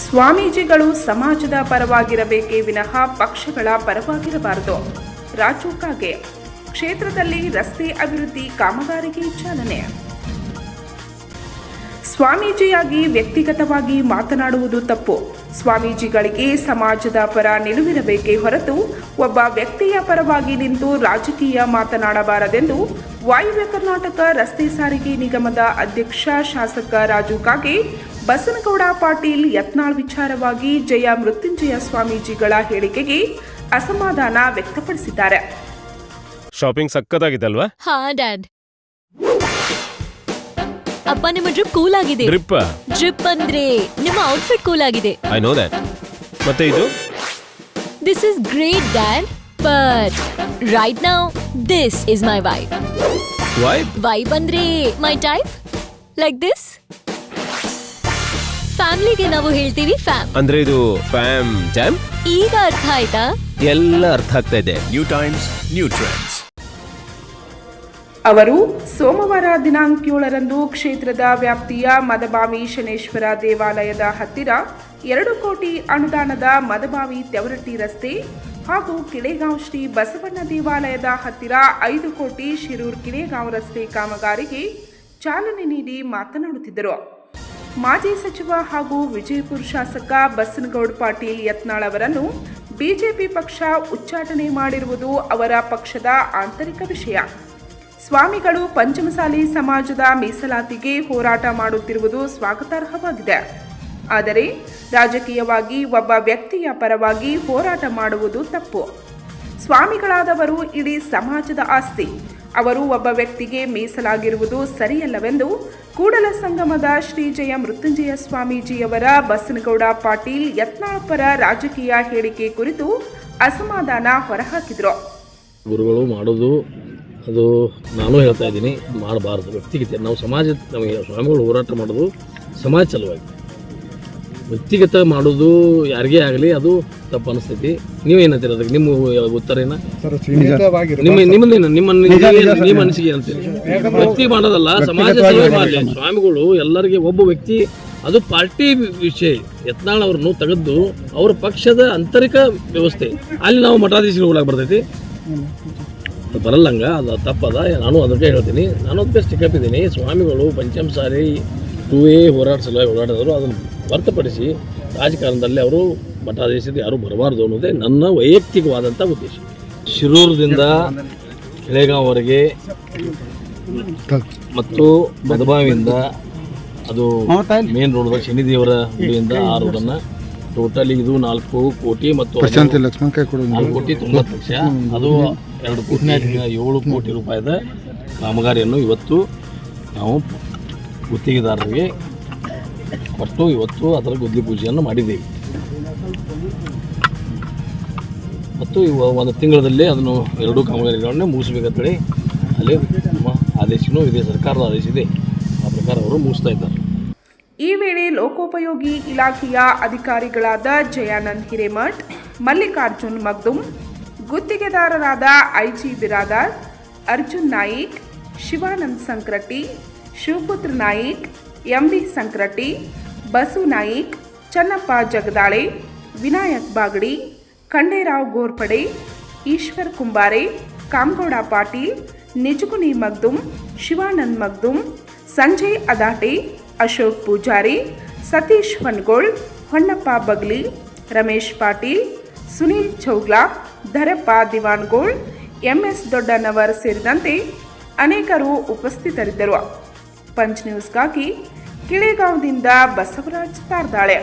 ಸ್ವಾಮೀಜಿಗಳು ಸಮಾಜದ ಪರವಾಗಿರಬೇಕೇ ವಿನಃ ಪಕ್ಷಗಳ ಪರವಾಗಿರಬಾರದು. ರಾಜು ಕಾಗೆ. ಕ್ಷೇತ್ರದಲ್ಲಿ ರಸ್ತೆ ಅಭಿವೃದ್ಧಿ ಕಾಮಗಾರಿಗೆ ಚಾಲನೆ. ಸ್ವಾಮೀಜಿಯಾಗಿ ವ್ಯಕ್ತಿಗತವಾಗಿ ಮಾತನಾಡುವುದು ತಪ್ಪು. ಸ್ವಾಮೀಜಿಗಳಿಗೆ ಸಮಾಜದ ಪರ ನಿಲುವಿರಬೇಕೇ ಹೊರತು ಒಬ್ಬ ವ್ಯಕ್ತಿಯ ಪರವಾಗಿ ನಿಂತು ರಾಜಕೀಯ ಮಾತನಾಡಬಾರದೆಂದು ವಾಯುವ್ಯ ಕರ್ನಾಟಕ ರಸ್ತೆ ಸಾರಿಗೆ ನಿಗಮದ ಅಧ್ಯಕ್ಷ ಶಾಸಕ ರಾಜು ಕಾಗೆ ಬಸನಗೌಡ ಪಾಟೀಲ್ ಯತ್ನಾಳ್ ವಿಚಾರವಾಗಿ ಜಯ ಮೃತ್ಯುಂಜಯ ಸ್ವಾಮೀಜಿಗಳ ಹೇಳಿಕೆಗೆ ಅಸಮಾಧಾನ ವ್ಯಕ್ತಪಡಿಸಿದ್ದಾರೆ. ಶಾಪಿಂಗ್ ಸಕ್ಕತ್ತಾಗಿದಲ್ವಾ? ಹಾ ಡ್ಯಾಡ್. ಅಪ್ಪ ನಿಮ್ಮ ಡ್ರಿಪ್ ಕೂಲ್ ಆಗಿದೆ. ಡ್ರಿಪ್ ಅಂದ್ರೆ ನಿಮ್ಮ ಔಟ್ಫಿಟ್ ಕೂಲ್ ಆಗಿದೆ. I know that. ಮತ್ತೆ ಇದು? This is great dad, but right now this is my vibe. Vibe ಅಂದ್ರೆ ಮೈ ಟೈಪ್, ಲೈಕ್ ದಿಸ್. ಫ್ಯಾಮಿಲಿಗೆ ನಾವು ಹೇಳ್ತೀವಿ ಫ್ಯಾಮ್. ಅಂದ್ರೆ ಇದು ಫ್ಯಾಮ್ ಜಾಮ್. ಈಗ ಅರ್ಥ ಆಯ್ತಾ? ಎಲ್ಲ ಅರ್ಥ ಆಗ್ತಾ ಇದೆ. New times, new trends. ಅವರು ಸೋಮವಾರ ದಿನಾಂಕ 7ರಂದು ಕ್ಷೇತ್ರದ ವ್ಯಾಪ್ತಿಯ ಮದಬಾವಿ ಶನೇಶ್ವರ ದೇವಾಲಯದ ಹತ್ತಿರ 2 ಕೋಟಿ ಅನುದಾನದ ಮದಬಾವಿ ತೆವರಟ್ಟಿ ರಸ್ತೆ ಹಾಗೂ ಕಿಳೆಗಾಂವ್ ಶ್ರೀ ಬಸವಣ್ಣ ದೇವಾಲಯದ ಹತ್ತಿರ 5 ಕೋಟಿ ಶಿರೂರ್ ಕಿಳೆಗಾಂವ್ ರಸ್ತೆ ಕಾಮಗಾರಿಗೆ ಚಾಲನೆ ನೀಡಿ ಮಾತನಾಡುತ್ತಿದ್ದರು. ಮಾಜಿ ಸಚಿವ ಹಾಗೂ ವಿಜಯಪುರ ಶಾಸಕ ಬಸನಗೌಡ ಪಾಟೀಲ್ ಯತ್ನಾಳ್ ಅವರನ್ನು ಬಿಜೆಪಿ ಪಕ್ಷ ಉಚ್ಚಾಟನೆ ಮಾಡಿರುವುದು ಅವರ ಪಕ್ಷದ ಆಂತರಿಕ ವಿಷಯ. ಸ್ವಾಮಿಗಳು ಪಂಚಮಸಾಲಿ ಸಮಾಜದ ಮೀಸಲಾತಿಗೆ ಹೋರಾಟ ಮಾಡುತ್ತಿರುವುದು ಸ್ವಾಗತಾರ್ಹವಾಗಿದೆ. ಆದರೆ ರಾಜಕೀಯವಾಗಿ ಒಬ್ಬ ವ್ಯಕ್ತಿಯ ಪರವಾಗಿ ಹೋರಾಟ ಮಾಡುವುದು ತಪ್ಪು. ಸ್ವಾಮಿಗಳಾದವರು ಇಡೀ ಸಮಾಜದ ಆಸ್ತಿ. ಅವರು ಒಬ್ಬ ವ್ಯಕ್ತಿಗೆ ಮೀಸಲಾಗಿರುವುದು ಸರಿಯಲ್ಲವೆಂದು ಕೂಡಲ ಸಂಗಮದ ಶ್ರೀ ಜಯ ಮೃತ್ಯುಂಜಯ ಸ್ವಾಮೀಜಿಯವರ ಬಸನಗೌಡ ಪಾಟೀಲ್ ಯತ್ನಾಳ್ ಪರ ರಾಜಕೀಯ ಹೇಳಿಕೆ ಕುರಿತು ಅಸಮಾಧಾನ ಹೊರಹಾಕಿದರು. ಗುರುಗಳು ಮಾಡೋದು ಅದು ನಾನು ಹೇಳ್ತಾ ಇದ್ದೀನಿ, ಮಾಡಬಾರ್ದು. ವ್ಯಕ್ತಿಗತ ನಾವು ಸಮಾಜ, ನಮಗೆ ಸ್ವಾಮಿಗಳು ಹೋರಾಟ ಮಾಡೋದು ಸಮಾಜ ಸಲುವಾಗಿ. ವ್ಯಕ್ತಿಗತ ಮಾಡೋದು ಯಾರಿಗೇ ಆಗಲಿ ಅದು ತಪ್ಪು ಅನಿಸ್ತೈತಿ. ನೀವೇನಂತೀರ ಅದಕ್ಕೆ? ನಿಮ್ಮ ಉತ್ತರ ಏನ? ನಿಮ್ಮ ಅನಿಸಿಕೆ ಅಂತೀರಿ? ವ್ಯಕ್ತಿ ಮಾಡೋದಲ್ಲ, ಸಮಾಜ ಸಲುವಾಗಿ ಮಾಡಲಿ. ಸ್ವಾಮಿಗಳು ಎಲ್ಲರಿಗೆ ಒಬ್ಬ ವ್ಯಕ್ತಿ, ಅದು ಪಾರ್ಟಿ ವಿಷಯ. ಯತ್ನಾಳ್ ಅವ್ರನ್ನು ತೆಗೆದು ಅವ್ರ ಪಕ್ಷದ ಆಂತರಿಕ ವ್ಯವಸ್ಥೆ, ಅಲ್ಲಿ ನಾವು ಮಠಾಧೀಶರು ಹೋಗಕ್ಕೆ ಬರ್ತೈತಿ? ಬರಲ್ಲಂಗ, ಅದು ತಪ್ಪದ. ನಾನು ಅದಕ್ಕೆ ಹೇಳ್ತೀನಿ, ನಾನು ಅದಕ್ಕೆ ಸ್ಟಿಕಪ್ಪಿದ್ದೀನಿ. ಸ್ವಾಮಿಗಳು ಪಂಚಮಸಾಲಿ 2A ಹೋರಾಟ ಸಲುವಾಗಿ ಹೋರಾಡಿದ್ರು. ಅದನ್ನು ಹೊರತುಪಡಿಸಿ ರಾಜಕಾರಣದಲ್ಲಿ ಅವರು ಮಠಾಧೀಶದ ಯಾರೂ ಬರಬಾರ್ದು ಅನ್ನೋದೇ ನನ್ನ ವೈಯಕ್ತಿಕವಾದಂಥ ಉದ್ದೇಶ. ಶಿರೂರದಿಂದ ಕಿಳೆಗಾಂವ್ವರೆಗೆ ಮತ್ತು ಮದಬಾವಿಯಿಂದ ಅದು ಮೇನ್ ರೋಡ್ ಶನಿದೇವರ ಗುಡಿಯಿಂದ ಆ ರೋಡನ್ನು ಟೋಟಲಿ ಇದು 4 ಕೋಟಿ ಮತ್ತು 4 ಕೋಟಿ 90 ಲಕ್ಷ, ಅದು 2 ಕೋಟಿ 7 ಕೋಟಿ ರೂಪಾಯಿದ ಕಾಮಗಾರಿಯನ್ನು ಇವತ್ತು ನಾವು ಗುತ್ತಿಗೆದಾರರಿಗೆ ಕೊಟ್ಟು ಇವತ್ತು ಅದರ ಗುದ್ಲಿ ಪೂಜೆಯನ್ನು ಮಾಡಿದ್ದೇವೆ. ಮತ್ತು ಒಂದು ತಿಂಗಳಲ್ಲಿ ಅದನ್ನು 2 ಕಾಮಗಾರಿಗಳನ್ನು ಮುಗಿಸಬೇಕಂತೇಳಿ ಅಲ್ಲಿ ನಮ್ಮ ಆದೇಶನೂ ಇದೆ, ಸರ್ಕಾರದ ಆದೇಶ ಇದೆ. ಆ ಪ್ರಕಾರ ಅವರು ಮುಗಿಸ್ತಾ ಇದ್ದಾರೆ. ಈ ವೇಳೆ ಲೋಕೋಪಯೋಗಿ ಇಲಾಖೆಯ ಅಧಿಕಾರಿಗಳಾದ ಜಯಾನಂದ್ ಹಿರೇಮಠ್, ಮಲ್ಲಿಕಾರ್ಜುನ್ ಮಗ್ದುಮ್, ಗುತ್ತಿಗೆದಾರರಾದ I G Biradar, Arjun Naik, Shivanand Sankratti, Shivaputra Naik, M B Sankratti, Basu Naik, Channappa Jagdale, Vinayak Bagadi, Khanderao Ghorpade, Ishwar Kumbare, Kamagouda Patil, Nijaguni Magdum, Shivanand Magdum, Sanjay Adate, Ashok Pujari, Satish Hongol, Honnappa Bagli, Ramesh Patil, Sunil Chougla, Dharappa Diwangol, M S Doddanavar ಸೇರಿದಂತೆ ಅನೇಕರು ಉಪಸ್ಥಿತರಿದ್ದರು. ಪಂಚ್ ನ್ಯೂಸ್ಗಾಗಿ ಕಿಳೆಗಾಂವ್ದಿಂದ ಬಸವರಾಜ್ ತಾರ್ದಾಳೆ.